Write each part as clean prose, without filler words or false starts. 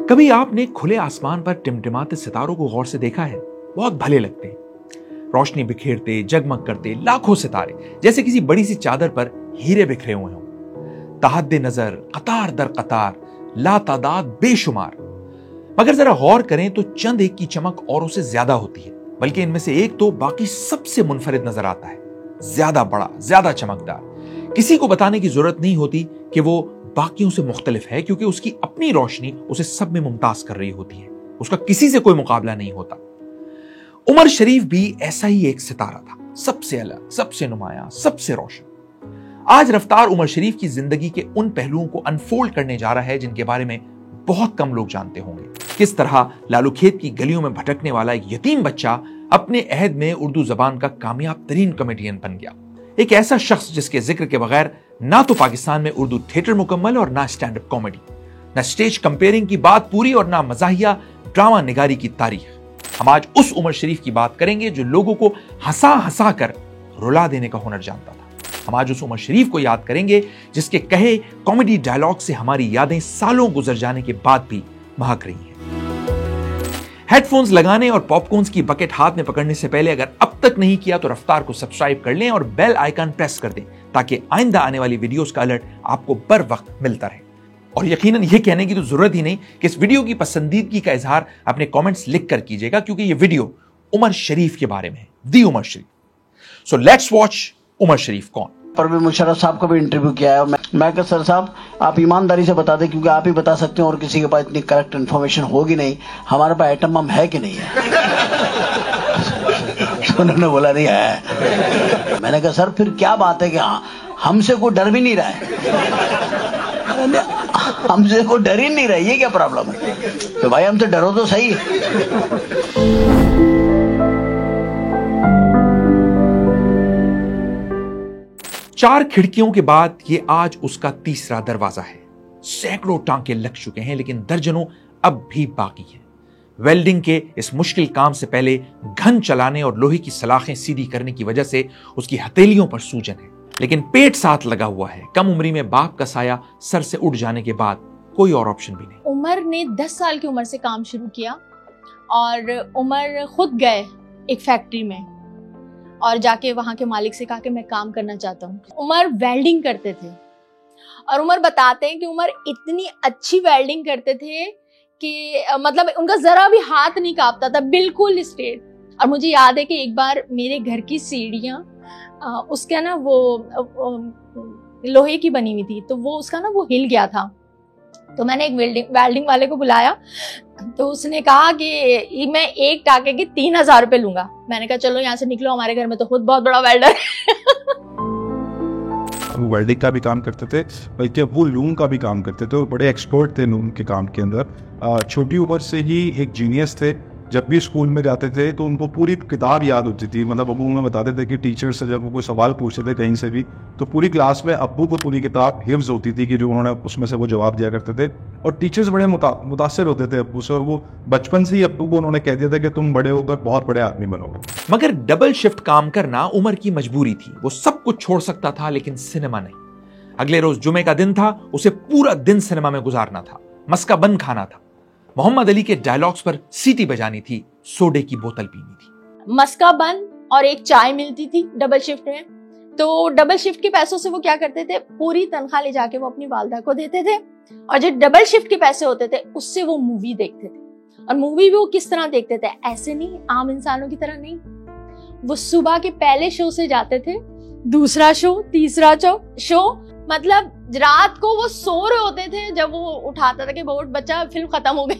कभी आपने खुले आसमान पर टिमटिमाते सितारों को गौर से देखा है? बहुत भले लगते हैं। रोशनी बिखेरते, जगमग करते लाखों सितारे, जैसे किसी बड़ी सी चादर पर हीरे बिखरे हुए हों। तहद्दे नजर, कतार दर कतार, लातादाद बेशुमार। मगर जरा गौर करें तो चंद एक की चमक औरों से ज्यादा होती है, बल्कि इनमें से एक तो बाकी सबसे मुनफरिद नजर आता है। ज्यादा बड़ा, ज्यादा चमकदार। किसी को बताने की जरूरत नहीं होती कि वो बाकियों से मुख्तलिफ है, क्योंकि उसकी अपनी रोशनी उसे सब में मुमताज कर रही होती है। उसका किसी से कोई मुकाबला नहीं होता। उमर शरीफ भी ऐसा ही एक सितारा था, सबसे अलग, सबसे नुमाया, सबसे रोशन। आज रफ्तार उमर शरीफ की जिंदगी के उन पहलुओं को अनफोल्ड करने जा रहा है जिनके बारे में बहुत कम लोग जानते होंगे। किस तरह लालूखेत की गलियों में भटकने वाला एक यतीम बच्चा अपने अहद में उर्दू जबान का कामयाब तरीन कॉमेडियन बन गया। एक ऐसा शख्स जिसके जिक्र के बगैर ना तो पाकिस्तान में उर्दू थिएटर मुकम्मल और ना स्टैंड अप कॉमेडी, ना स्टेज कंपेयरिंग की बात पूरी और ना मजाहिया ड्रामा निगारी की तारीख। हम आज उस उमर शरीफ की बात करेंगे जो लोगों को हंसा हंसा कर रुला देने का हुनर जानता था। हम आज उस उमर शरीफ को याद करेंगे जिसके कहे कॉमेडी डायलॉग से हमारी यादें सालों गुजर जाने के बाद भी महक रही हैं। हेडफोन्स लगाने और पॉपकॉर्न्स की बकेट हाथ में पकड़ने से पहले अगर अब तक नहीं किया तो रफ्तार को सब्सक्राइब कर लें और बेल आइकन प्रेस कर दें, ताकि आइंदा आने वाली वीडियोस का अलर्ट आपको बर वक्त मिलता रहे। और यकीनन यह कहने की तो जरूरत ही नहीं कि इस वीडियो की पसंदीदगी का इजहार अपने कमेंट्स लिखकर कीजिएगा, क्योंकि यह वीडियो उमर शरीफ के बारे में है, दी उमर शरीफ। सो लेट्स वॉच उमर शरीफ कौन। परवेज मुशर्रफ साहब का भी इंटरव्यू किया है। मैं कहा सर साहब आप ईमानदारी से बता दें, क्योंकि आप ही बता सकते हैं और किसी के पास इतनी करेक्ट इन्फॉर्मेशन होगी नहीं, हमारे पास एटम बम है कि नहीं है। उन्होंने बोला नहीं है। मैंने कहा सर फिर क्या बात है कि हाँ हमसे कोई डर भी नहीं रहा है। हमसे कोई डर ही नहीं रहा, ये क्या प्रॉब्लम है? तो भाई हमसे डरो तो सही। चार खिड़कियों के बाद ये आज उसका तीसरा दरवाजा है। सैकड़ों टांके लग चुके हैं, लेकिन दर्जनों अब भी बाकी हैं। वेल्डिंग के इस मुश्किल काम से पहले घन चलाने और लोहे की सलाखें सीधी करने की वजह से उसकी हथेलियों पर सूजन है, लेकिन पेट साथ लगा हुआ है। कम उम्री में बाप का साया सर से उड़ जाने के बाद कोई और ऑप्शन भी नहीं। उमर ने 10 साल की उम्र से काम शुरू किया और उमर खुद गए एक फैक्ट्री में और जाके वहां के मालिक से कहा कि मैं काम करना चाहता हूँ। उमर वेल्डिंग करते थे और उमर बताते हैं कि उमर इतनी अच्छी वेल्डिंग करते थे कि मतलब उनका जरा भी हाथ नहीं कांपता था, बिल्कुल स्ट्रेट। और मुझे याद है कि एक बार मेरे घर की सीढ़ियाँ उसका ना वो लोहे की बनी हुई थी, तो वो उसका ना वो हिल गया था। तो मैंने एक वेल्डिंग वाले को बुलाया, तो उसने कहा कि मैं एक टाके के 3000 रुपए लूंगा। मैंने कहा चलो यहाँ से निकलो, हमारे घर में तो खुद बहुत बड़ा वेल्डर है। वो वेल्डिंग का भी काम करते थे, बल्कि वो लूम का भी काम करते थे। वो बड़े एक्सपर्ट थे लूम के काम के अंदर। छोटी उम्र से ही एक जीनियस थे। जब भी स्कूल में जाते थे तो उनको पूरी किताब याद होती थी। मतलब अबू में बताते थे कि टीचर से जब वो कोई सवाल पूछते थे कहीं से भी, तो पूरी क्लास में अब्बू को पूरी किताब हिफ्ज होती थी कि जो उन्होंने उसमें से वो जवाब दिया करते थे। और टीचर्स बड़े मुतासिर होते थे अब्बू से, और वो बचपन से ही अब्बू को उन्होंने कह दिया था कि तुम बड़े होकर बहुत बड़े आदमी बनोगे। मगर डबल शिफ्ट काम करना उमर की मजबूरी थी। वो सब कुछ छोड़ सकता था, लेकिन सिनेमा नहीं। अगले रोज जुमे का दिन था, उसे पूरा दिन सिनेमा में गुजारना था, मस्का बंद खाना था, मोहम्मद अली के डायलॉग्स पर सीटी बजानी थी, सोडे की बोतल पीनी थी। मस्का बंद और एक चाय मिलती थी डबल शिफ्ट में। तो डबल शिफ्ट के पैसों से वो क्या करते थे, पूरी तनख्वाह ले जाके वो अपनी वालदा को देते थे, और जो डबल शिफ्ट के पैसे होते थे उससे वो मूवी देखते थे। और मूवी भी वो किस तरह देखते थे, ऐसे नहीं, आम इंसानों की तरह नहीं। वो सुबह के पहले शो से जाते थे, दूसरा शो, तीसरा शो, मतलब रात को वो सो रहे होते थे जब वो उठाता था कि बहुत बच्चा फिल्म खत्म हो गई।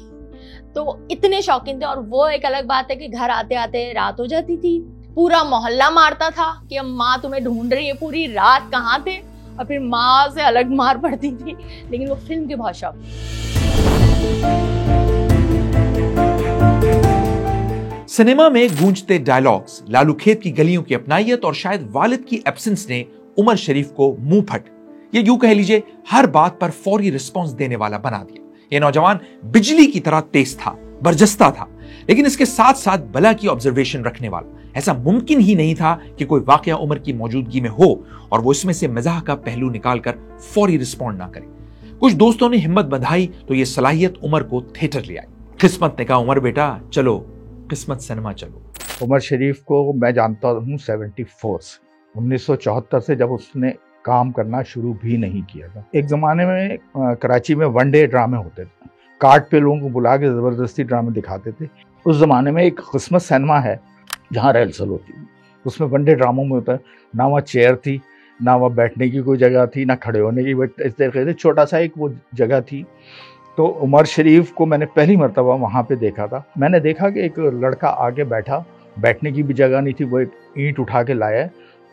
तो इतने शौकीन थे। और वो एक अलग बात है कि घर आते आते रात हो जाती थी, पूरा मोहल्ला मारता था कि अब माँ तुम्हें ढूंढ रही है, पूरी रात कहाँ थे, और फिर माँ से अलग मार पड़ती थी। लेकिन वो फिल्म के बहुत शौक। सिनेमा में गूंजते डायलॉग्स, लालूखेत की गलियों की अपनाइयत और शायद वालिद की एब्सेंस ने उमर शरीफ को मुंह फट, ये यूं कह लीजिए हर बात पर फौरी रिस्पॉन्स देने वाला बना दिया। ये नौजवान बिजली की तरह तेज था, बरजस्ता था, लेकिन इसके साथ साथ बला की ऑब्जर्वेशन रखने वाला। ऐसा मुमकिन ही नहीं था कि कोई वाकया उमर की मौजूदगी में हो और वो इसमें से मजाक का पहलू निकालकर फौरी रिस्पॉन्ड ना करे। कुछ दोस्तों ने हिम्मत बंधाई तो ये सलाहियत उमर को थिएटर ले आई। किस्मत ने कहा, उमर बेटा चलो किस्मत सिनेमा चलो। उमर शरीफ को मैं जानता हूँ 74 से, 1974 से, जब उसने काम करना शुरू भी नहीं किया था। एक ज़माने में कराची में वन डे ड्रामे होते थे, कार्ड पे लोगों को बुला के ज़बरदस्ती ड्रामे दिखाते थे। उस ज़माने में एक किस्मत सिनेमा है जहाँ रिहर्सल होती थी, उसमें वन डे ड्रामों में होता है, ना वहाँ चेयर थी, ना वहाँ बैठने की कोई जगह थी, ना खड़े होने की, बट इस तरीके से छोटा सा एक वो जगह थी। तो उमर शरीफ को मैंने पहली मरतबा वहाँ पे देखा था। मैंने देखा कि एक लड़का आगे बैठा, बैठने की भी जगह नहीं थी, वो एक ईंट उठा के लाया,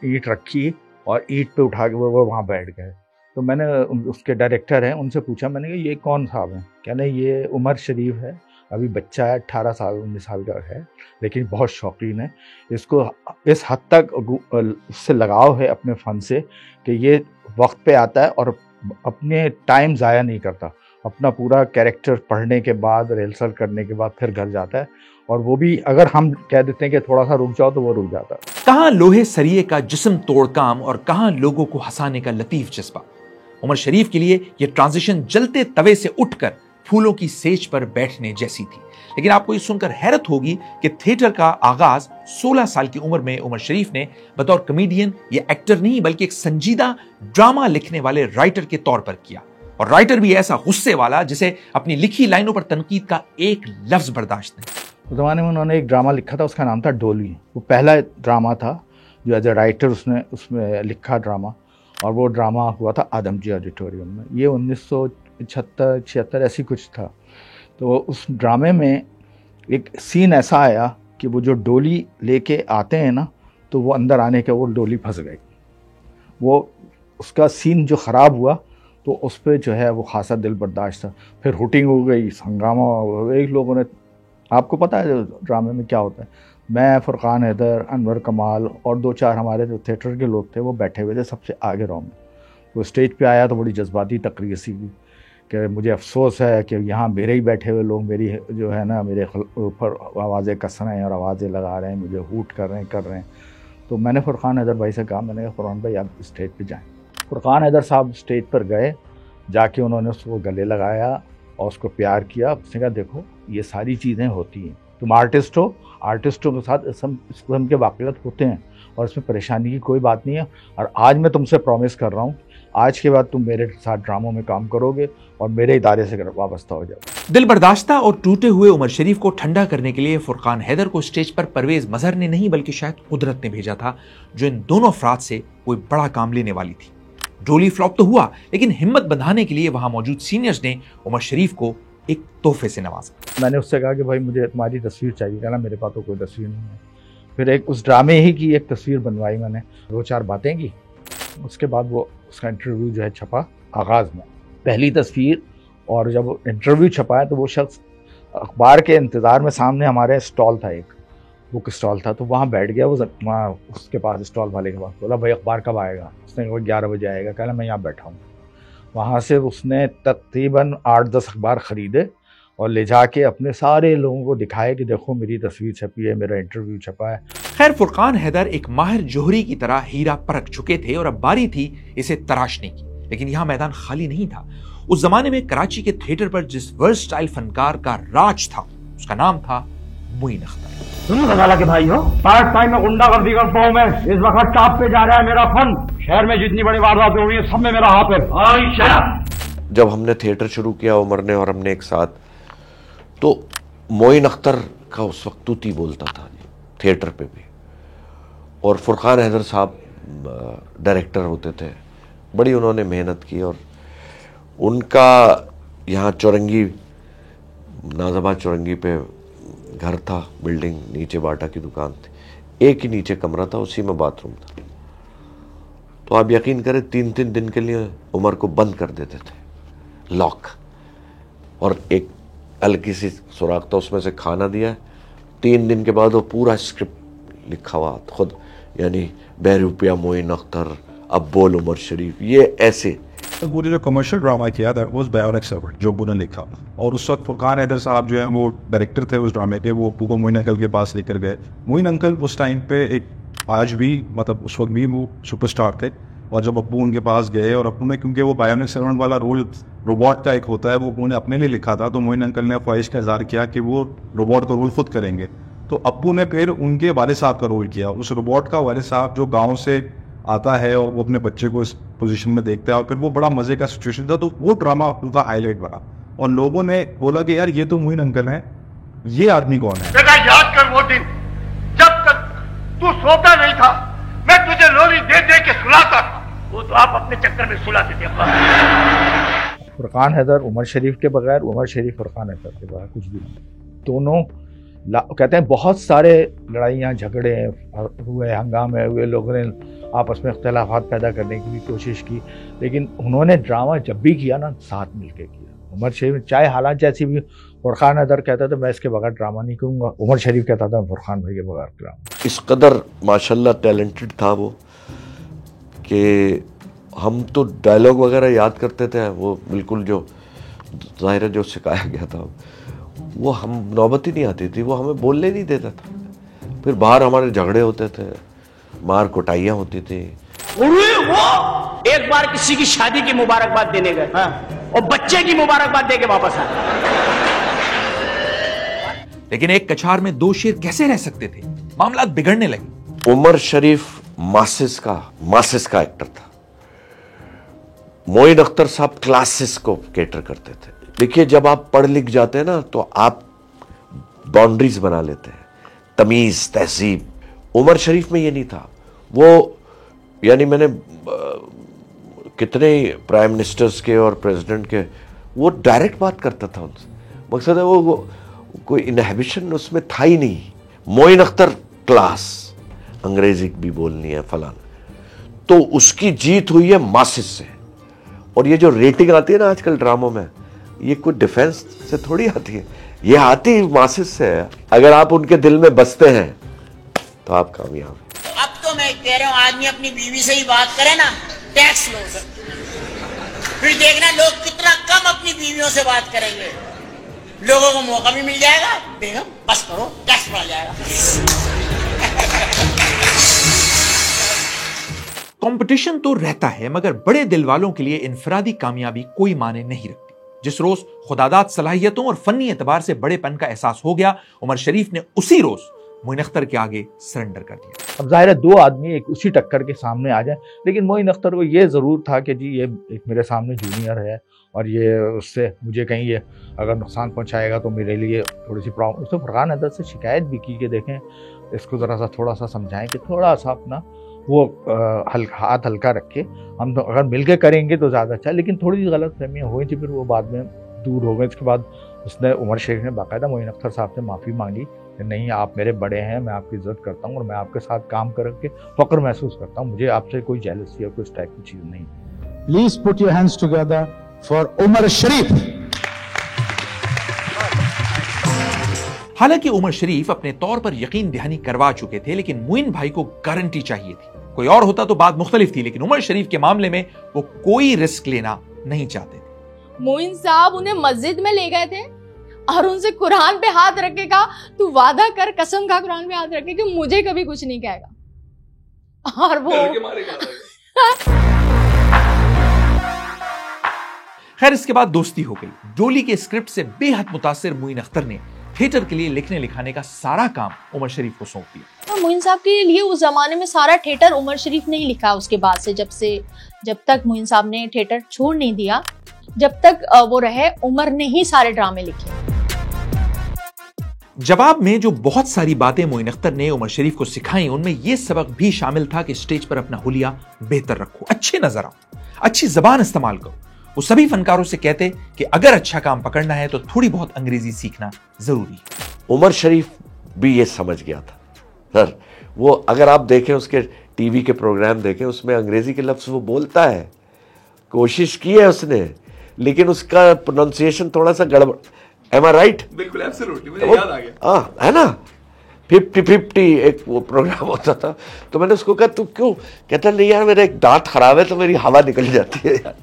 ईंट रखी और ईंट पे उठा के वो वहाँ बैठ गए। तो मैंने उसके डायरेक्टर हैं उनसे पूछा, मैंने कहा ये कौन साहब हैं? कहने ये उमर शरीफ है, अभी बच्चा है, 18 साल 19 साल का है, लेकिन बहुत शौकीन है। इसको इस हद तक उससे लगाव है अपने फ़न से कि ये वक्त पे आता है और अपने टाइम ज़ाया नहीं करता, अपना पूरा कैरेक्टर पढ़ने के बाद, रिहर्सल करने के बाद फिर घर जाता है, और वो भी अगर हम कह देते हैं कि थोड़ा सा रुक जाओ तो वो रुक जाता है। कहाँ लोहे सरिये का जिस्म तोड़ काम और कहाँ लोगों को हंसाने का लतीफ जज्बा। उमर शरीफ के लिए यह ट्रांजिशन जलते तवे से उठकर फूलों की सेज पर बैठने जैसी थी। लेकिन आपको ये सुनकर हैरत होगी कि थिएटर का आगाज 16 साल की उम्र में उमर शरीफ ने बतौर कॉमेडियन या एक्टर नहीं बल्कि एक संजीदा ड्रामा लिखने वाले राइटर के तौर पर किया, और राइटर भी ऐसा गुस्से वाला जिसे अपनी लिखी लाइनों पर तनकीद का एक लफ्ज बर्दाश्त नहीं। उस ज़माने में उन्होंने एक ड्रामा लिखा था, उसका नाम था डोली। वो पहला ड्रामा था जो एज ए राइटर उसने उसमें लिखा ड्रामा, और वो ड्रामा हुआ था आदमजी ऑडिटोरियम में। ये 1976 ऐसी कुछ था। तो उस ड्रामे में एक सीन ऐसा आया कि वो जो डोली लेके आते हैं ना, तो वो अंदर आने के वो डोली फंस गई। वो उसका सीन जो ख़राब हुआ तो उस पर जो है वो खासा दिल बर्दाश्त था। फिर हुटिंग हो गई, हंगामा हो गया। एक लोगों ने, आपको पता है ड्रामे में क्या होता है, मैं, फुरकान हैदर, अनवर कमाल और 2-4 हमारे जो थिएटर के लोग थे वो बैठे हुए थे सबसे आगे रो में। वो स्टेज पे आया तो बड़ी जज्बाती तकरीर सी की कि मुझे अफसोस है कि यहाँ मेरे ही बैठे हुए लोग मेरी जो है ना मेरे ऊपर आवाज़ें कस रहे हैं और आवाज़ें लगा रहे हैं, मुझे हूट कर रहे हैं। तो मैंने फुरकान हैदर भाई से कहा, मैंने कहा फुरकान भाई आप स्टेज पर जाएँ। फुरकान हैदर साहब स्टेज पर गए, जाके उन्होंने उसको गले लगाया और उसको प्यार किया। उसने कहा देखो ये सारी चीज़ें होती हैं, तुम आर्टिस्ट हो, आर्टिस्टों के साथ इस किस्म के वाक़यात होते हैं और इसमें परेशानी की कोई बात नहीं है। और आज मैं तुमसे प्रॉमिस कर रहा हूँ, आज के बाद तुम मेरे साथ ड्रामों में काम करोगे और मेरे इदारे से वाबस्ता हो जाओगे। दिल बर्दाश्ता और टूटे हुए उमर शरीफ को ठंडा करने के लिए फुरकान हैदर को स्टेज पर परवेज मजहर ने नहीं बल्कि शायद कुदरत ने भेजा था, जो इन दोनों अफराद से कोई बड़ा काम लेने वाली थी। डोली फ्लॉप तो हुआ, लेकिन हिम्मत बंधाने के लिए वहां मौजूद सीनियर्स ने उमर शरीफ को एक तोहफे से नवाजा। मैंने उससे कहा कि भाई मुझे तुम्हारी तस्वीर चाहिए। कहना मेरे पास तो कोई तस्वीर नहीं है। फिर एक उस ड्रामे ही की एक तस्वीर बनवाई मैंने, 2-4 बातें की। उसके बाद वो उसका इंटरव्यू जो है छपा आगाज़ में, पहली तस्वीर। और जब इंटरव्यू छपा है तो वो शख्स अखबार के इंतज़ार में, सामने हमारे स्टॉल था, एक बुक स्टॉल था, तो वहाँ बैठ गया। वो वहाँ उसके पास, स्टॉल वाले के पास, बोला भाई अखबार कब आएगा? उसने कहा 11 बजे आएगा। कहना मैं यहाँ बैठा हूँ। वहाँ से उसने तकरीबन 8-10 अखबार ख़रीदे और ले जाके अपने सारे लोगों को दिखाए कि देखो मेरी तस्वीर छपी है, मेरा इंटरव्यू छपा है। खैर फुरकान हैदर एक माहिर जोहरी की तरह हीरा परख चुके थे और अब बारी थी इसे तराशने की। लेकिन यहाँ मैदान खाली नहीं था। उस जमाने में कराची के थिएटर पर जिस वर्सटाइल फनकार का राज था उसका नाम था मोइन अख्तर। सुनो गजाला के भाई हो, पार्ट टाइम में गुंडागर्दी करता हूँ मैं। इस वक्त टॉप पे जा रहा है मेरा फन। शहर में जितनी बड़ी वारदातें हुई है सब में मेरा हाथ है। जब हमने थिएटर शुरू किया उमर ने और हमने एक साथ, तो मोइन अख्तर का उस वक्त तूती बोलता था थिएटर पे भी, और फुरकान हैदर साहब डायरेक्टर होते थे। बड़ी उन्होंने मेहनत की और उनका यहाँ चौरंगी, नाज़ाबाद चौरंगी पे घर था, बिल्डिंग, नीचे बाटा की दुकान थी, एक ही नीचे कमरा था, उसी में बाथरूम था। तो आप यकीन करें 3-3 दिन के लिए उमर को बंद कर देते थे, लॉक, और एक हल्की सी सुराख था, उसमें से खाना दिया। 3 दिन के बाद वो पूरा स्क्रिप्ट लिखा हुआ खुद, यानी बहरूपिया मोइन अख्तर, अब बोल उमर शरीफ, ये ऐसे। वो जो कमर्शियल ड्रामा किया था वो बायोनिक सर्वर जो उन्होंने लिखा, और उस वक्त फुरकान हैदर साहब जो है वो डायरेक्टर थे उस ड्रामे के। वो अप्पू को मोइन अंकल के पास लेकर गए। मोइन अंकल उस टाइम पे एक, आज भी मतलब उस वक्त भी वो सुपरस्टार थे। और जब अप्पू उनके पास गए और अप्पू ने, क्योंकि वो बायोनिक सर्वर वाला रोल रोबोट का एक होता है, वो उन्होंने अपने लिए लिखा था। तो मोइन अंकल ने ख्वाहिश का इजहार किया कि वो रोबोट का रोल खुद करेंगे। तो अप्पू ने फिर उनके वालिद साहब का रोल किया। उस रोबोट का वालिद साहब जो गांव से आता है और वो अपने बच्चे को इस पोजीशन में देखता है, और फिर वो बड़ा मजे का सिचुएशन था। तो वो ड्रामा उनका हाईलाइट बना और लोगों ने बोला कि यार ये तो मोइन अंकल हैं, ये आदमी कौन है। बेटा याद कर वो दिन जब तक तू सोता नहीं था, मैं तुझे लोरी दे दे के सुलाता था। वो तो आप अपने चक्कर में सुलाते थे। फुरकान हैदर उमर शरीफ के बगैर, उमर शरीफ फुरकान हैदर के बगैर कुछ भी नहीं। दोनों कहते हैं बहुत सारे लड़ाइयाँ झगड़े हुए, हंगामे हुए, लोगों ने आपस में इख्तिलाफात पैदा करने की भी कोशिश की, लेकिन उन्होंने ड्रामा जब भी किया ना साथ मिलके किया। उमर शरीफ चाहे हालात जैसी भी, फुरकान हैदर कहता था मैं इसके बगैर ड्रामा नहीं करूँगा, उमर शरीफ कहता था फुरकान भाई के बगैर ड्रामा। इस कदर माशाल्लाह टैलेंटेड था वो कि हम तो डायलॉग वगैरह याद करते थे, वो बिल्कुल जो ज़ाहिर है जो सिखाया गया था वो हम नौबत ही नहीं आती थी, वो हमें बोलने नहीं देता था। फिर बाहर हमारे झगड़े होते थे, मार कुटाइयाँ होती थी। वो एक बार किसी की शादी की मुबारकबाद देने गए और बच्चे की मुबारकबाद देके वापस आए। लेकिन एक कछार में दो शेर कैसे रह सकते थे? मामला बिगड़ने लगे। उमर शरीफ मासिस का एक्टर था, मोइन अख्तर साहब क्लासेस को कैटर करते थे। देखिए जब आप पढ़ लिख जाते हैं ना तो आप बाउंड्रीज बना लेते हैं, तमीज तहजीब। उमर शरीफ में ये नहीं था। वो यानी मैंने कितने प्राइम मिनिस्टर्स के और प्रेसिडेंट के, वो डायरेक्ट बात करता था उनसे। मकसद है वो कोई इनहिबिशन उसमें था ही नहीं। मोइन अख्तर क्लास, अंग्रेजी भी बोलनी है फलाना, तो उसकी जीत हुई है मासिस से। और ये जो रेटिंग आती है ना आजकल ड्रामों में, ये कोई डिफेंस से थोड़ी आती है, ये आती मासिस से है। अगर आप उनके दिल में बसते हैं तो आप कामयाब हैं। अब तो मैं कह रहा हूँ आदमी अपनी बीवी से ही बात करे ना, टैक्स लो सर, फिर देखना लोग कितना कम अपनी बीवियों से बात करेंगे। लोगों को मौका भी मिल जाएगा, बेगम बस करो, टैक्स बढ़ जाएगा। कंपटीशन तो रहता है, मगर बड़े दिल वालों के लिए इनफरादी कामयाबी कोई माने नहीं रखती। जिस रोज खुदादाद सलाहियतों और फनी एतबार से बड़ेपन का एहसास हो गया, उमर शरीफ ने उसी रोज मोइन अख्तर के आगे सरेंडर कर दिया। अब जाहिर है दो आदमी एक उसी टक्कर के सामने आ जाए, लेकिन मोइन अख्तर को ये ज़रूर था कि जी ये एक मेरे सामने जूनियर है और ये उससे मुझे कहीं ये अगर नुकसान पहुंचाएगा तो मेरे लिए थोड़ी सी प्रॉब्लम। उसने फुरकान हैदर से शिकायत भी की कि देखें इसको ज़रा सा थोड़ा सा समझाएं कि थोड़ा सा अपना वो हाथ हल्का रखे, हम तो अगर मिल के करेंगे तो ज़्यादा अच्छा। लेकिन थोड़ी सी गलत फहमियाँ हुई थी, फिर वो बाद में दूर हो गए। इसके बाद उसने उमर शरीफ ने बाकायदा मोइन अख्तर साहब से माफ़ी मांगी कि नहीं आप मेरे बड़े हैं, मैं आपकी इज़्ज़त करता हूँ और मैं आपके साथ काम करके फ़ख्र महसूस करता हूँ, मुझे आपसे कोई जेलसी या कोई टाइप की चीज़ नहीं। Please put your hands together for Umar Sharif. हालांकि उमर शरीफ अपने तौर पर यकीन दहानी करवा चुके थे, लेकिन मोइन भाई को गारंटी चाहिए थी। कोई और होता तो बात मुख्तलिफ थी, लेकिन उमर शरीफ के मामले में वो कोई रिस्क लेना नहीं चाहते थे। मोइन साहब उन्हें मस्जिद में ले गए थे और उनसे कुरान पे हाथ रख के कहा, तू वादा कर, कसम खा कुरान पे हाथ रख के कि मुझे कभी कुछ नहीं कहेगा। और वो खैर इसके बाद दोस्ती हो गई। डोली के स्क्रिप्ट से बेहद मुतासिर मोइन अख्तर ने थिएटर के लिए लिखने लिखाने का सारा काम उमर शरीफ को सौंप दिया। और मोइन साहब के लिए उस जमाने में सारा थिएटर उमर शरीफ ने ही लिखा। उसके बाद से जब तक मोइन साहब ने थिएटर छोड़ नहीं दिया, जब तक वो रहे, उमर ने ही सारे ड्रामे लिखे। जवाब में जो बहुत सारी बातें मोइन अख्तर ने उमर शरीफ को सिखाई, उनमें यह सबक भी शामिल था कि स्टेज पर अपना हुलिया बेहतर रखो, अच्छे नजर आओ, अच्छी जबान इस्तेमाल करो। वो सभी फनकारों से कहते कि अगर अच्छा काम पकड़ना है तो थोड़ी बहुत अंग्रेजी सीखना जरूरी है। उमर शरीफ भी ये समझ गया था सर। वो अगर आप देखें उसके टीवी के प्रोग्राम देखें, उसमें अंग्रेजी के लफ्ज वो बोलता है, कोशिश की है उसने, लेकिन उसका प्रोनाउंसिएशन थोड़ा सा गड़बड़। एम आई राइट? बिल्कुल, एब्सोल्युटली, मुझे याद आ गया। है ना, 50-50 एक वो प्रोग्राम होता था। तो मैंने उसको कहा तू क्यों? कहता नहीं यार मेरा एक दांत खराब है तो मेरी हवा निकल जाती है यार।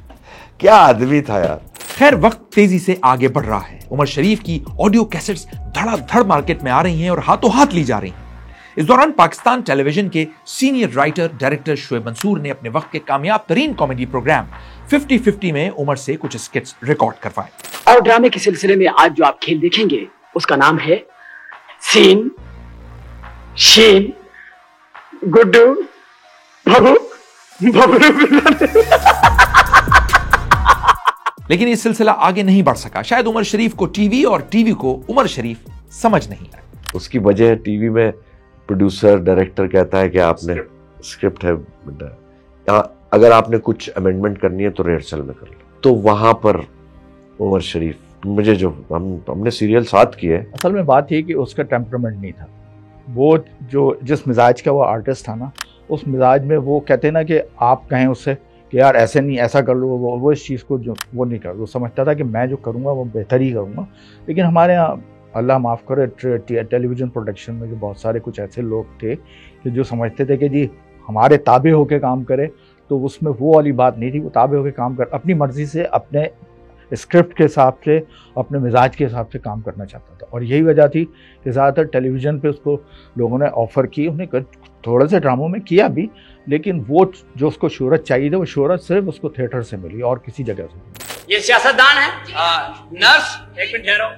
क्या आदमी था यार। खैर वक्त तेजी से आगे बढ़ रहा है। उमर शरीफ की ऑडियो कैसेट्स धड़ाधड़ मार्केट में आ रही हैं और हाथों हाथ ली जा रही हैं। इस दौरान पाकिस्तान टेलीविजन के senior writer director Shoaib Mansoor ने अपने वक्त के कामयाब तरीन कॉमेडी प्रोग्राम 50-50 में उमर से कुछ स्किट्स रिकॉर्ड करवाए। और ड्रामे के सिलसिले में आज जो आप खेल देखेंगे उसका नाम है सीन शीन गुड्डू भगू लेकिन ये सिलसिला आगे नहीं बढ़ सका। शायद उमर शरीफ को टीवी और टीवी को उमर शरीफ समझ नहीं आया। उसकी वजह टीवी में प्रोड्यूसर डायरेक्टर कहता है कि आपने स्क्रिप्ट है बेटा, अगर आपने कुछ अमेंडमेंट करनी है तो रिहर्सल में कर लो। तो वहां पर उमर शरीफ मुझे जो हमने सीरियल साथ किए, असल में बात ये कि उसका टेम्परामेंट नहीं था। वो जो जिस मिजाज का वो आर्टिस्ट था ना, उस मिजाज में वो कहते ना कि आप कहें उससे कि यार ऐसे नहीं ऐसा कर लो, वो इस चीज़ को जो वो नहीं कर, वो समझता था कि मैं जो करूँगा वो बेहतर ही करूँगा। लेकिन हमारे यहाँ अल्लाह माफ़ करे टेलीविज़न प्रोडक्शन में जो बहुत सारे कुछ ऐसे लोग थे कि जो समझते थे कि जी हमारे ताबे होके काम करे, तो उसमें वो वाली बात नहीं थी। वो ताबे होके काम कर अपनी मर्ज़ी से अपने स्क्रिप्ट के हिसाब से अपने मिजाज के हिसाब से काम करना चाहता था। और यही वजह थी कि ज़्यादातर टेलीविज़न पे उसको लोगों ने ऑफ़र की, उन्हें थोड़े से ड्रामों में किया भी, लेकिन वो जो उसको शोहरत चाहिए थी वो शोहरत सिर्फ उसको थिएटर से मिली और किसी जगह से। ये सियासतदान है। नर्स एक मिनट ठहरो,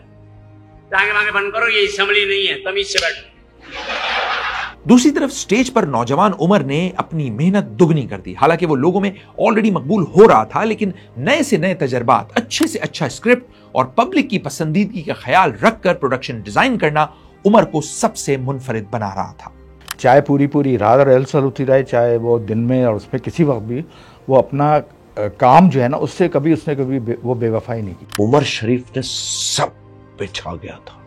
टांगे वांगे बंद करो, ये असेंबली नहीं है, तमीज से बैठो। दूसरी तरफ स्टेज पर नौजवान उमर ने अपनी मेहनत दुगनी कर दी। हालांकि वो लोगों में ऑलरेडी मकबूल हो रहा था, लेकिन नए से नए तजर्बात, अच्छे से अच्छा स्क्रिप्ट और पब्लिक की पसंदीदगी का ख्याल रखकर प्रोडक्शन डिजाइन करना उमर को सबसे मुनफरिद बना रहा था। चाहे पूरी रात रिहर्सल होती रहे, चाहे वो दिन में और उसमें किसी वक्त भी, वो अपना काम जो है ना उससे उसने कभी वो बेवफाई नहीं की। उमर शरीफ ने सब पे छा गया था।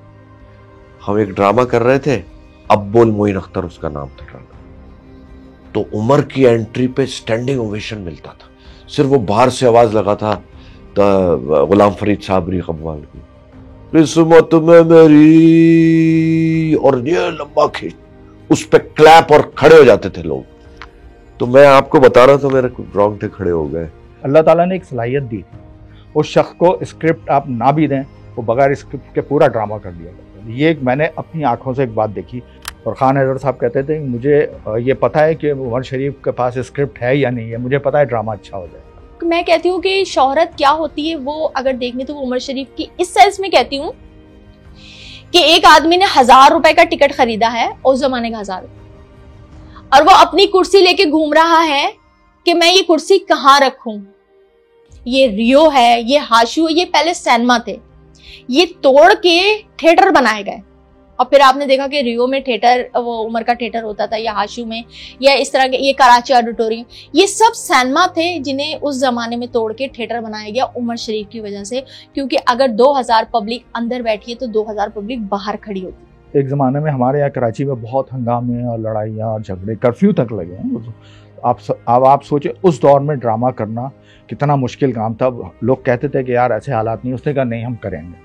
हम एक ड्रामा कर रहे थे, अब बोल मोइन अख्तर उसका नाम था ड्रामा, तो उमर की एंट्री पे स्टैंडिंग ओवेशन मिलता था। सिर्फ वो बाहर से आवाज लगा था गुलाम फरीद साबरी कव्वाल की, किस्मत में मेरी, और ये लंबा खींच, उस पे क्लैप और खड़े हो जाते थे लोग। तो मैं आपको बता रहा था, मेरे रोंगटे खड़े हो गए। अल्लाह ताला ने एक सलाहियत दी थी, उस शख्स को स्क्रिप्ट आप ना भी दें, वो बगैर स्क्रिप्ट के पूरा ड्रामा कर दिया। ये मैंने अपनी आंखों से एक बात देखी। और खान हैदर साहब कहते थे मुझे ये पता है कि उमर शरीफ के पास स्क्रिप्ट है या नहीं है, मुझे पता है ड्रामा अच्छा हो जाएगा। मैं कहती हूँ कि शोहरत क्या होती है वो अगर देखने तो उमर शरीफ की इस सेंस में कहती हूँ कि एक आदमी ने 1000 रुपए का टिकट खरीदा है, उस जमाने का 1000, और वो अपनी कुर्सी लेके घूम रहा है कि मैं ये कुर्सी कहाँ रखूं। ये रियो है, ये हाशू है, ये पहले सिनेमा थे, ये तोड़ के थिएटर बनाए गए। और फिर आपने देखा कि रियो में थिएटर, वो उमर का थिएटर होता था, या हाशू में, या इस तरह के, ये कराची ऑडिटोरियम, ये सब सिनेमा थे जिन्हें उस जमाने में तोड़ के थिएटर बनाया गया उमर शरीफ की वजह से। क्योंकि अगर 2000 पब्लिक अंदर बैठी है तो 2000 पब्लिक बाहर खड़ी होती। एक ज़माने में हमारे यहाँ कराची में बहुत हंगामे और लड़ाइयाँ और झगड़े, कर्फ्यू तक लगे हैं। आप सोचे उस दौर में ड्रामा करना कितना मुश्किल काम था। लोग कहते थे कि यार ऐसे हालात नहीं, उसने कहा नहीं हम करेंगे,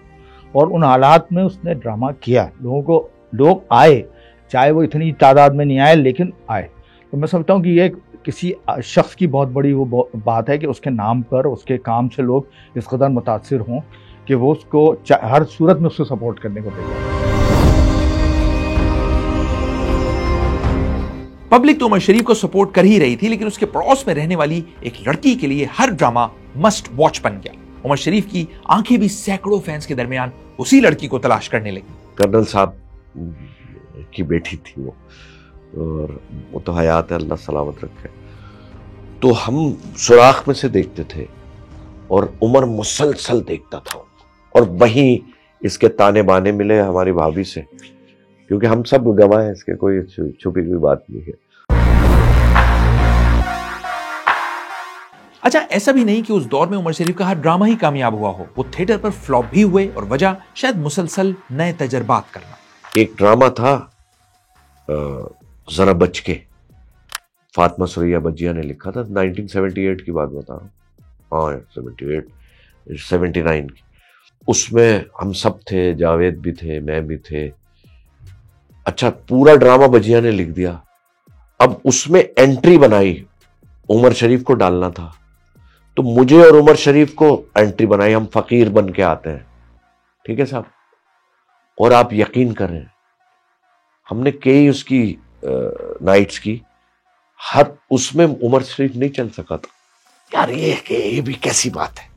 और उन हालात में उसने ड्रामा किया। लोग आए, चाहे वो इतनी तादाद में नहीं आए, लेकिन आए। तो मैं समझता हूँ कि ये किसी शख्स की बहुत बड़ी वो बात है कि उसके नाम पर, उसके काम से लोग इस कदर मुतासिर हों कि वो उसको हर सूरत में उसको सपोर्ट करने को तैयार। पब्लिक तो उमर शरीफ को सपोर्ट कर ही रही थी, लेकिन उसके पड़ोस में रहने वाली एक लड़की के लिए हर ड्रामा मस्ट वॉच बन गया। उमर शरीफ की आंखें भी सैकड़ों फैंस के दरमियान उसी लड़की को तलाश करने लगी। कर्नल साहब की बेटी थी वो, और वो तो हयात है, अल्लाह सलामत रखे। तो हम सुराख में से देखते थे और उमर मुसलसल देखता था, और वहीं इसके ताने बाने मिले हमारी भाभी से, क्योंकि हम सब गवाह हैं इसके, कोई छुपी हुई बात नहीं है। अच्छा, ऐसा भी नहीं कि उस दौर में उमर शरीफ का हर ड्रामा ही कामयाब हुआ हो। वो थिएटर पर फ्लॉप भी हुए, और वजह शायद मुसलसल नए तजर्बात करना। एक ड्रामा था जरा बच के, फातिमा सुरैया बज्जिया ने लिखा था, 1978 की बात बता रहा हूँ, हाँ 79 की। उसमें हम सब थे, जावेद भी थे, मैं भी थे। अच्छा, पूरा ड्रामा बज्जिया ने लिख दिया। अब उसमें एंट्री बनाई, उमर शरीफ को डालना था, तो मुझे और उमर शरीफ को एंट्री बनाई, हम फकीर बन के आते हैं, ठीक है साहब। और आप यकीन करें, हमने कई उसकी नाइट्स की, हर उसमें उमर शरीफ नहीं चल सका था। यार ये भी कैसी बात है,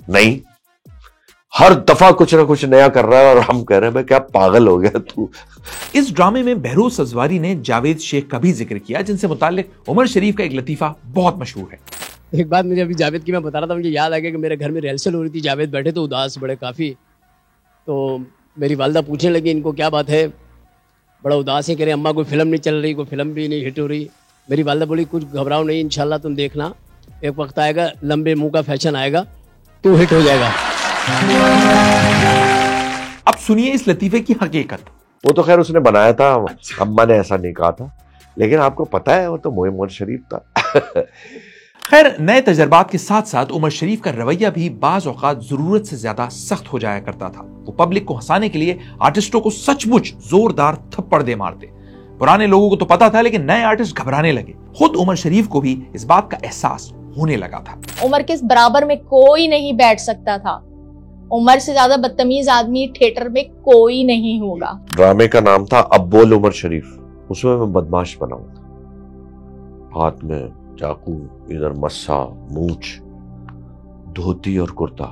नहीं हर दफा कुछ ना कुछ नया कर रहा है और हम कह रहे हैं भाई क्या पागल हो गया तू। इस ड्रामे में बहरोज सजवारी ने जावेद शेख का भी जिक्र किया, जिनसे मुताल्लिक उमर शरीफ का एक लतीफा बहुत मशहूर है। एक बात मुझे अभी जावेद की मैं बता रहा था, मुझे याद आ गया कि मेरे घर में रिहर्सल हो रही थी, जावेद बैठे तो उदास बड़े काफ़ी, तो मेरी वालदा पूछने लगी इनको क्या बात है, बड़ा उदास है, कह रहे अम्मा कोई फिल्म नहीं चल रही, कोई फिल्म भी नहीं हिट हो रही। मेरी वालदा बोली कुछ घबराओ नहीं, इंशाल्लाह तुम देखना, एक वक्त आएगा लंबे मुंह का फैशन आएगा तो हिट हो जाएगा। अब सुनिए इस लतीफे की हकीकत। वो तो खैर उसने बनाया था, अम्मा ने ऐसा नहीं कहा था, लेकिन आपको पता है वो तो उमर शरीफ था। खैर नए तजर्बात के साथ साथ उमर शरीफ का रवैया भी बाज औकात जरूरत से ज्यादा सख्त हो जाया करता था। वो पब्लिक को हंसाने के लिए आर्टिस्टों को सचमुच जोरदार थप्पड़ दे मारते। पुराने लोगों को तो पता था, लेकिन नए आर्टिस्ट घबराने लगे। खुद उमर शरीफ को भी इस बात का एहसास होने लगा था। उमर के बराबर में कोई नहीं बैठ सकता था, उमर से ज्यादा बदतमीज आदमी थिएटर में कोई नहीं होगा। ड्रामे का नाम था अब बोल उमर शरीफ, उसमें मैं बदमाश बना हुआ था, हाथ में चाकू, इधर मस्सा, मूंछ, धोती और कुर्ता।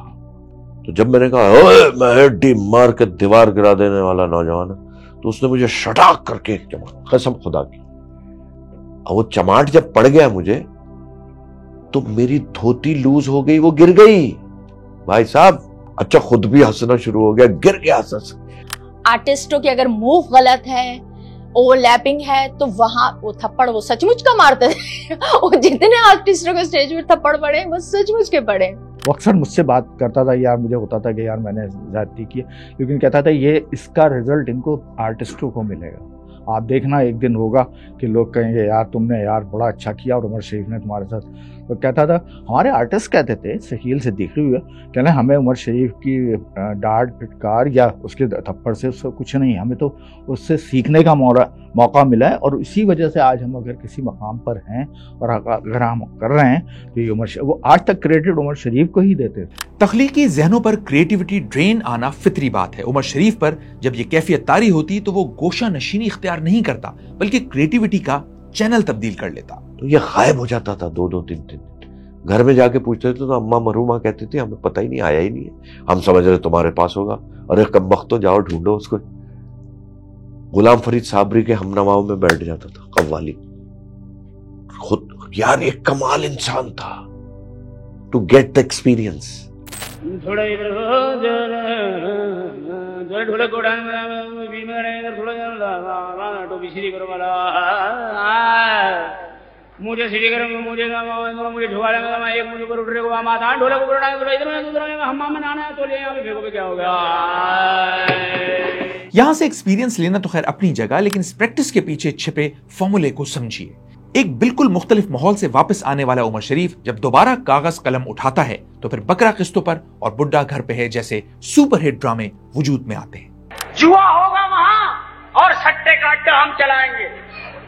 तो जब मैंने कहा ओए मैं हड्डी मार के दीवार गिरा देने वाला नौजवान है, तो उसने मुझे शटाक करके एक चमाट, कसम खुदा की। और वो चमाट जब पड़ गया मुझे तो मेरी धोती लूज हो गई, वो गिर गई भाई साहब। अच्छा खुद भी हंसना शुरू हो गया, गिर गया हंस। आर्टिस्टों की अगर मूव गलत है, ओवरलैपिंग है, तो वहां वो थप्पड़ वो सचमुच का मारते थे। और जितने आर्टिस्टों के स्टेज पर थप्पड़ पड़े वो सचमुच के पड़े। वो अक्सर मुझसे बात करता था, यार मुझे होता था कि यार मैंने ज्यादती की, लेकिन कहता था ये इसका रिजल्ट इनको आर्टिस्टों को मिलेगा। आप देखना एक दिन होगा कि लोग कहेंगे यार तुमने यार बड़ा अच्छा किया और उमर शरीफ ने तुम्हारे साथ। तो कहता था हमारे आर्टिस्ट कहते थे, शकील सिद्दीकी हुए, कहना हमें उमर शरीफ की डांट फिटकार या उसके थप्पड़ से उससे कुछ नहीं, हमें तो उससे सीखने का मौका मिला है, और इसी वजह से आज हम अगर किसी मकाम पर हैं और अगर हम कर रहे हैं तो ये वो आज तक क्रेडिट उमर शरीफ को ही देते थे। तख्लीकी जहनों पर क्रिएटिविटी ड्रेन आना फितरी बात है। उमर शरीफ पर जब ये कैफियत तारी होती तो वो गोशा नशीनी इख्तियार नहीं करता, बल्कि क्रिएटिविटी का चैनल तब्दील कर लेता। तो ये गायब हो जाता था 2-2, 3-3 दिन। घर में जाके पूछते थे तो अम्मा मरूमा कहती थी हमें पता ही नहीं, आया ही नहीं है, हम समझ रहे तुम्हारे पास होगा। अरे कमबख्त तो जाओ ढूंढो उसको। गुलाम फरीद साबरी के हमनवाओं में बैठ जाता था कव्वाली। खुद यार एक कमाल इंसान था, टू गेट द एक्सपीरियंस। मुझे सीढ़ी करो, मुझे ढोला एक मुझे को उठने को माता ढोले को इधर हमाम में नहाना है तो ले यहाँ पे क्या हो गया। यहां से एक्सपीरियंस लेना तो खैर अपनी जगह, लेकिन इस प्रैक्टिस के पीछे छिपे फॉर्मूले को समझिए। एक बिल्कुल मुख्तलिफ माहौल से वापस आने वाला उमर शरीफ जब दोबारा कागज कलम उठाता है तो फिर बकरा किस्तों पर और बुड्ढा घर पे है जैसे सुपरहिट ड्रामे वजूद में आते हैं। जुआ होगा वहां और सट्टे का अड्डा हम चलाएंगे,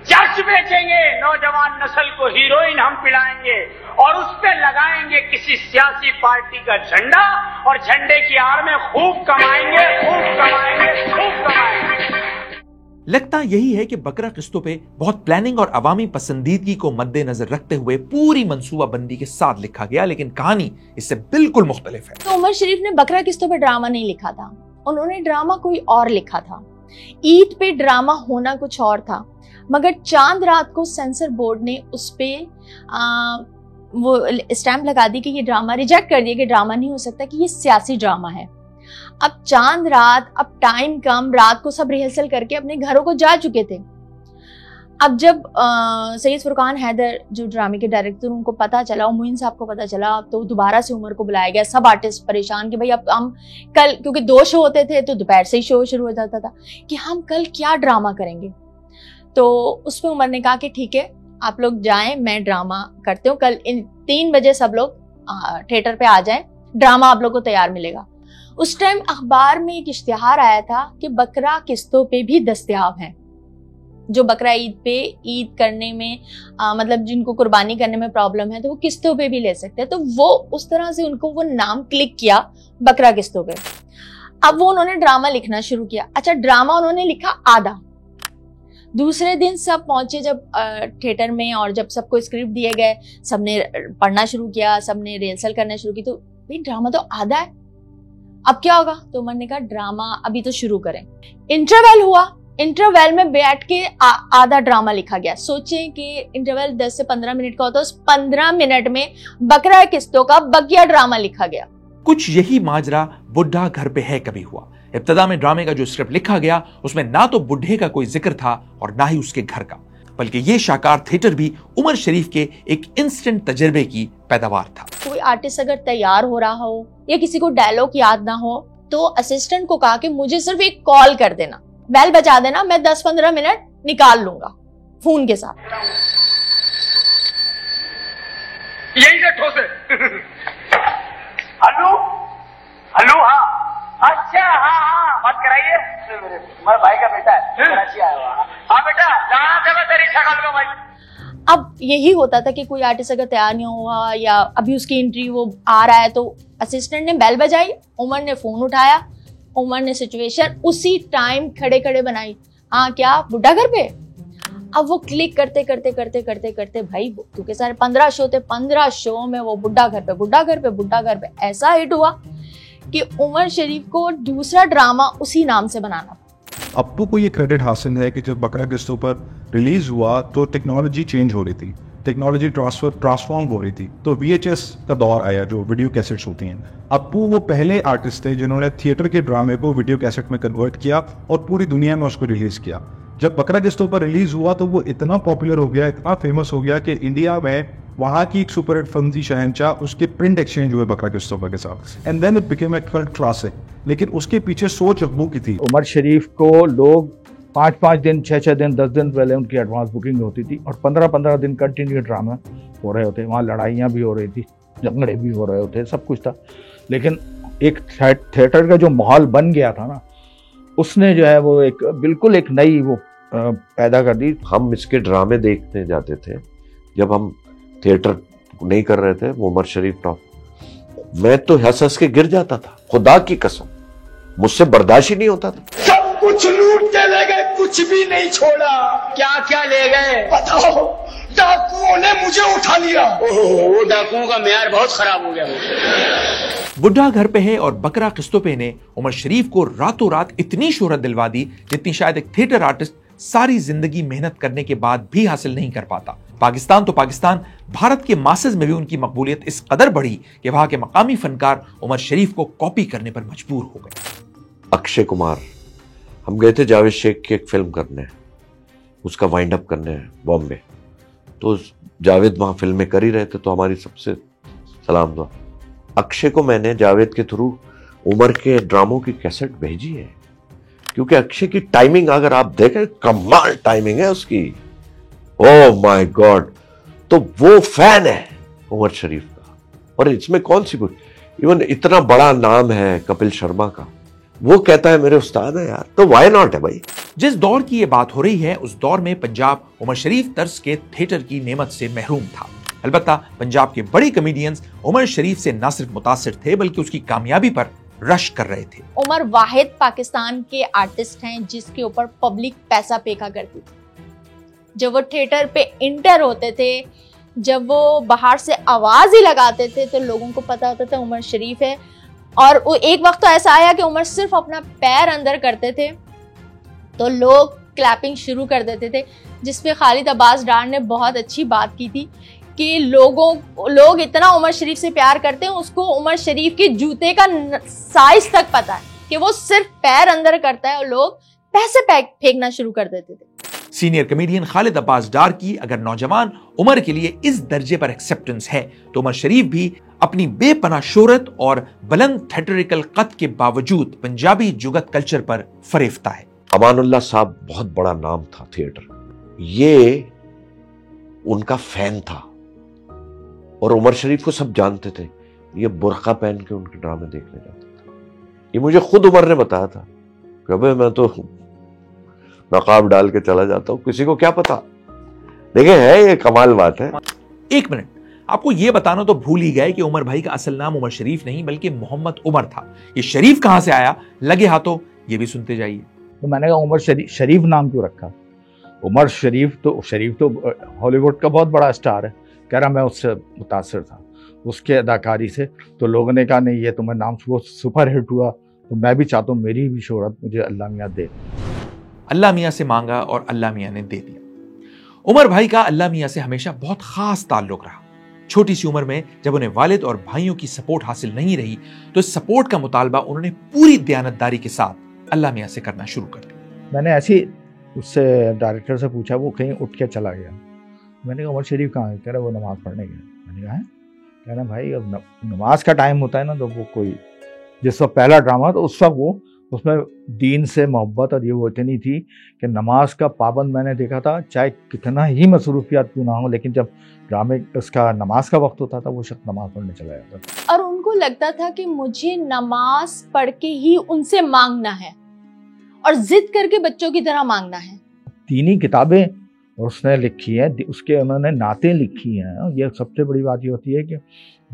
चर्च बेचेंगे, नौजवान नस्ल को हीरोइन हम पिलाएंगे और उस पे लगाएंगे किसी सियासी पार्टी का झंडा और झंडे की आड़ में खूब कमाएंगे, खूब कमाएंगे, खूब कमाएंगे। लगता यही है कि बकरा किस्तों पे बहुत प्लानिंग और अवामी पसंदीदगी को मद्देनजर रखते हुए पूरी मंसूबाबंदी के साथ लिखा गया, लेकिन कहानी इससे बिल्कुल मुख्तलिफ है। तो उमर शरीफ ने बकरा किस्तों पे ड्रामा नहीं लिखा था, उन्होंने ड्रामा कोई और लिखा था। ईद पे ड्रामा होना कुछ और था, मगर चांद रात को सेंसर बोर्ड ने उस पे वो स्टैंप लगा दी कि ये ड्रामा, रिजेक्ट कर दिया कि ड्रामा नहीं हो सकता, कि ये सियासी ड्रामा है। अब चांद रात, अब टाइम कम, रात को सब रिहर्सल करके अपने घरों को जा चुके थे। अब जब सैयद फुरकान हैदर जो ड्रामे के डायरेक्टर, उनको पता चला, मोइन साहब को पता चला, तो दोबारा से उमर को बुलाया गया। सब आर्टिस्ट परेशान कि भाई अब हम कल, क्योंकि 2 शो होते थे तो दोपहर से ही शो शुरू हो जाता था, कि हम कल क्या ड्रामा करेंगे। तो उस पर उमर ने कहा कि ठीक है आप लोग जाएं, मैं ड्रामा करते हूँ, कल 3 बजे सब लोग थिएटर पे आ जाएं, ड्रामा आप लोग को तैयार मिलेगा। उस टाइम अखबार में एक इश्तिहार आया था कि बकरा किस्तों पे भी दस्तयाब है, जो बकरा ईद पे ईद करने में मतलब जिनको कुर्बानी करने में प्रॉब्लम है तो वो किस्तों पे भी ले सकते हैं। तो वो उस तरह से उनको वो नाम क्लिक किया बकरा किस्तों पे। अब वो उन्होंने ड्रामा लिखना शुरू किया। अच्छा, ड्रामा उन्होंने लिखा आधा, दूसरे दिन सब पहुंचे जब थिएटर में, और जब सबको स्क्रिप्ट दिए गए, सबने पढ़ना शुरू किया, सबने रिहर्सल करना शुरू की, तो भाई ड्रामा तो आधा है, अब क्या होगा? तो उमर ने कहा ड्रामा अभी तो शुरू करें। इंटरवल हुआ, इंटरवल में बैठ के आधा ड्रामा लिखा गया। सोचें कि इंटरवल 10 से 15 मिनट का होता है, उस 15 मिनट में बकरा किस्तों का बगिया ड्रामा लिखा गया। कुछ यही माजरा बुढ़ा घर पे है कभी हुआ। इब्तदा में ड्रामे का जो स्क्रिप्ट लिखा गया उसमें ना तो बुढ़े का कोई जिक्र था और ना ही उसके घर का, बल्कि ये शाकार थिएटर भी उमर शरीफ के एक इंस्टेंट तजर्बे की पैदावार था। कोई आर्टिस्ट अगर तैयार हो रहा हो या किसी को डायलॉग याद ना हो तो असिस्टेंट को कहा कि मुझे सिर्फ एक कॉल कर देना, बेल बजा देना, मैं 10-15 मिनट निकाल लूंगा फोन के साथ। यही से ठोसे। हेलो हेलो, हाँ अच्छा, हाँ बात कराइए। मेरे भाई का बेटा है, कराची आया हुआ। हाँ बेटा, जहाँ से मैं तेरी शक्ल को भाई। अब यही होता था कि कोई आर्टिस्ट अगर तैयार नहीं हुआ या अभी उसकी एंट्री वो आ रहा है, तो असिस्टेंट ने बेल बजाई, उमर ने फोन उठाया, उमर ने सिचुएशन उसी टाइम खड़े खड़े बनाई। हाँ क्या बुढ़ा घर पे? अब वो क्लिक करते करते करते करते करते भाई क्योंकि सारे 15 शो थे, 15 शो में वो बुढ़ा घर पे बुढ़ा घर पे बुढ़ा घर पे ऐसा हिट हुआ कि उमर शरीफ को दूसरा ड्रामा उसी नाम से बनाना। अप्पू को ये क्रेडिट हासिल है कि जब बकरा किस्तों पर रिलीज हुआ तो टेक्नोलॉजी चेंज हो रही थी, टेक्नोलॉजी ट्रांसफॉर्म हो रही थी, तो VHS का दौर आया जो वीडियो कैसेट्स होती हैं। अप्पू वो पहले आर्टिस्ट थे जिन्होंने थिएटर के ड्रामे को वीडियो कैसेट में कन्वर्ट किया और पूरी दुनिया में उसको रिलीज किया। जब बकरा किस्तों पर रिलीज हुआ तो वो इतना पॉपुलर हो गया, इतना फेमस हो गया कि इंडिया में वहाँ की एक सुपर हिट फिल्म थी शहंशाह, उसके प्रिंट एक्सचेंज हुए बकरा किस्तों पर के साथ, and then it became a cult classic. लेकिन उसके पीछे सोच अप्पू की थी। उमर शरीफ को लोग 5-5 दिन, 6-6 दिन, 10 दिन पहले उनकी एडवांस बुकिंग होती थी और 15-15 दिन कंटिन्यू ड्रामा हो रहे होते। वहाँ लड़ाइयाँ भी हो रही थी, झगड़े भी हो रहे होते, सब कुछ था। लेकिन एक थिएटर का जो माहौल बन गया था ना, उसने जो है वो एक बिल्कुल एक नई वो पैदा कर दी। हम इसके ड्रामे देखने जाते थे जब हम थिएटर नहीं कर रहे थे, उमर शरीफ टॉप, मैं तो हंस हंस के गिर जाता था, खुदा की कसम, मुझसे बर्दाश्त ही नहीं होता था। सब कुछ लूट के ले गए, कुछ भी नहीं छोड़ा। क्या क्या ले गए बताओ? डाकुओं ने मुझे उठा लिया। ओहो, डाकुओं का मेयार बहुत खराब हो गया। बुढ़ा घर पे है और बकरा किस्तों पे ने उमर शरीफ को रातों रात इतनी शोहरत दिलवा दी जितनी शायद एक थिएटर आर्टिस्ट सारी जिंदगी मेहनत करने के बाद भी हासिल नहीं कर पाता। पाकिस्तान तो पाकिस्तान, भारत के मासेज में भी उनकी मकबूलियत इस कदर बढ़ी कि वहां के मकामी फनकार उमर शरीफ को कॉपी करने पर मजबूर हो गए। अक्षय कुमार, हम गए थे जावेद शेख की एक फिल्म करने, उसका वाइंड अप करने बॉम्बे, तो जावेद वहां फिल्में कर ही रहे थे, तो हमारी सबसे सलाम दुआ। अक्षय को मैंने जावेद के थ्रू उमर के ड्रामों की कैसेट भेजी है, क्योंकि अक्षय की टाइमिंग अगर आप देखें, कमाल टाइमिंग है उसकी। ओह माय गॉड, तो वो फैन है उमर शरीफ का। और इसमें कौन सी बुक, इवन इतना बड़ा नाम है कपिल शर्मा का, वो कहता है मेरे उस्ताद है यार, तो व्हाई नॉट है भाई। जिस दौर की ये बात हो रही है उस दौर में पंजाब उमर शरीफ तर्ज के थिएटर की नेमत से महरूम था। अलबत्ता पंजाब के बड़े कॉमेडियंस उमर शरीफ से न सिर्फ मुतासिर थे बल्कि उसकी कामयाबी पर रश कर रहे थे। उमर वाहिद पाकिस्तान के आर्टिस्ट हैं जिसके ऊपर पब्लिक पैसा फेंका करती थी। जब वो थिएटर पे इंटर होते थे, जब वो बाहर से आवाज ही लगाते थे, तो लोगों को पता होता था उमर शरीफ है। और वो एक वक्त तो ऐसा आया कि उमर सिर्फ अपना पैर अंदर करते थे तो लोग क्लैपिंग शुरू कर देते थे, जिसपे खालिद अब्बास डार ने बहुत अच्छी बात की थी कि लोग इतना उमर शरीफ से प्यार करते हैं, उसको उमर शरीफ के जूते का साइज तक पता है कि वो सिर्फ पैर अंदर करता है, और लोग पैसे फेंकना शुरू कर देते थे। सीनियर कमेडियन खालिद अब्बास डार की अगर नौजवान उमर के लिए इस दर्जे पर एक्सेप्टेंस है, तो उमर शरीफ भी अपनी बेपनाह शोहरत और बुलंद थिएटरिकल कद के बावजूद पंजाबी जुगत कल्चर पर फरेफ्ता है। अमानुल्लाह साहब बहुत बड़ा नाम था थिएटर, ये उनका फैन था और उमर शरीफ को सब जानते थे। ये बुर्का पहन के उनके ड्रामे देखने जाता था। ये मुझे खुद उमर ने बताया था कि अबे मैं तो नकाब डाल के चला जाता हूं, किसी को क्या पता। देखे है, ये कमाल बात है। एक मिनट, आपको यह बताना तो भूल ही गए कि उमर भाई का असल नाम उमर शरीफ नहीं बल्कि मोहम्मद उमर था। ये शरीफ कहां से आया, लगे हाथों ये भी सुनते जाइए। तो मैंने कहा उमर शरीफ नाम क्यों रखा? उमर शरीफ तो हॉलीवुड का बहुत बड़ा स्टार है, कह रहा मैं उससे मुतासर था उसके अदाकारी से। तो लोगों ने कहा नहीं ये तुम्हें नाम, वो सुपर हिट हुआ, तो मैं भी चाहता हूँ मेरी भी शोहरत मुझे अल्लाह मियाँ दे। अल्लाह मियाँ से मांगा और अल्लाह मियाँ ने दे दिया। उमर भाई का अल्लाह मियाँ से हमेशा बहुत खास ताल्लुक रहा। छोटी सी उम्र में जब उन्हें वालिद और भाइयों की सपोर्ट हासिल नहीं रही तो इस सपोर्ट का मुतालबा उन्होंने पूरी दयानतदारी के साथ अल्लाह मियाँ से करना शुरू कर दिया। मैंने ऐसे उससे डायरेक्टर से पूछा, वो कहीं उठ के चला गया। मैंने कहा उमर शरीफ कहाँ है? कह रहा वो नमाज पढ़ने गया। मैंने कहा है? कह रहा भाई अब नमाज का टाइम होता है ना, तो वो कोई जिस वक्त पहला ड्रामा तो उस वक्त वो उसमें दीन से मोहब्बत और ये वो इतनी थी कि नमाज का पाबंद मैंने देखा था, चाहे कितना ही मसरूफियात क्यों ना हो, लेकिन जब ड्रामे उसका नमाज का वक्त होता था वो शख्स नमाज पढ़ने चला जाता था। और उनको लगता था कि मुझे नमाज पढ़ के ही उनसे मांगना है और जिद करके बच्चों की तरह मांगना है। दीनी किताबें उसने लिखी है, उसके उन्होंने नाते लिखी हैं। ये सबसे बड़ी बात ये होती है कि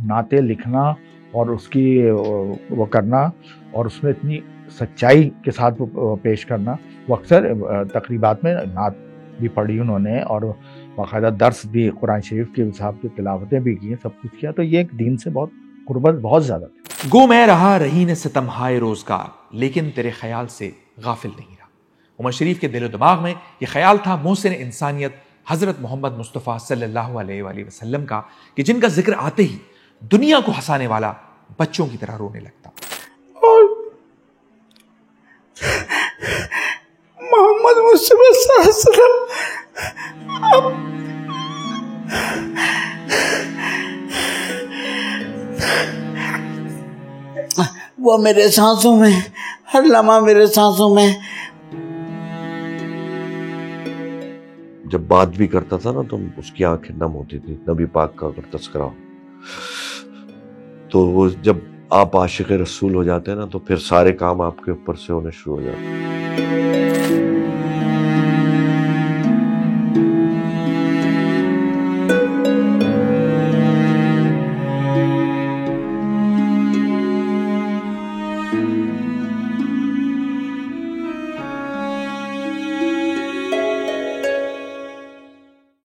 नाते लिखना और उसकी वो करना और उसमें इतनी सच्चाई के साथ वो पेश करना। वो अक्सर तकरीबात में नात भी पढ़ी उन्होंने और बाकायदा दर्स भी कुरान शरीफ के हिसाब की तिलावतें भी की, सब कुछ किया। तो ये एक दीन से बहुत कुर्बत बहुत ज़्यादा थी। गो मैं रहा रही ने सितम हाय रोजगार, लेकिन तेरे ख्याल से गाफिल नहीं रहा। उमर शरीफ के दिलो दिमाग में ये ख्याल था मोहसिन इंसानियत हजरत मोहम्मद मुस्तफ़ा सल्लल्लाहु अलैहि वसल्लम का, कि जिनका जिक्र आते ही दुनिया को हंसाने वाला बच्चों की तरह रोने लगता। मोहम्मद मुस्तफ़ा वो मेरे सांसों में, हर लम्हा मेरे सांसों में। जब बात भी करता था ना तो उसकी आंखें नम होती थी। नबी पाक का अगर तस्करा हो तो वो जब आप आशिक़ रसूल हो जाते हैं ना तो फिर सारे काम आपके ऊपर से होने शुरू हो जाते हैं।